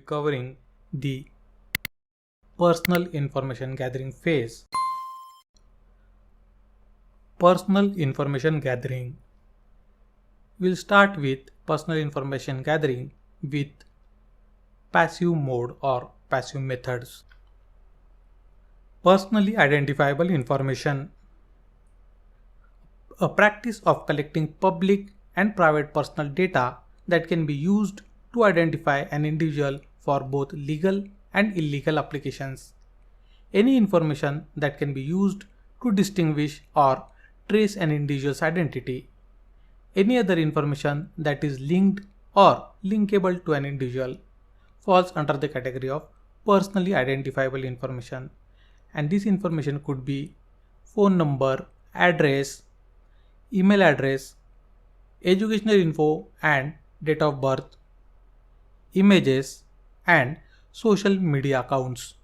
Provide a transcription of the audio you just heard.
covering the personal information gathering phase. Personal information gathering. We'll start with personal information gathering with passive mode or passive methods. Personally identifiable information. A practice of collecting public and private personal data that can be used to identify an individual for both legal and illegal applications. Any information that can be used to distinguish or trace an individual's identity. Any other information that is linked or linkable to an individual falls under the category of personally identifiable information, and this information could be phone number, address, email address, educational info and date of birth, images, and social media accounts.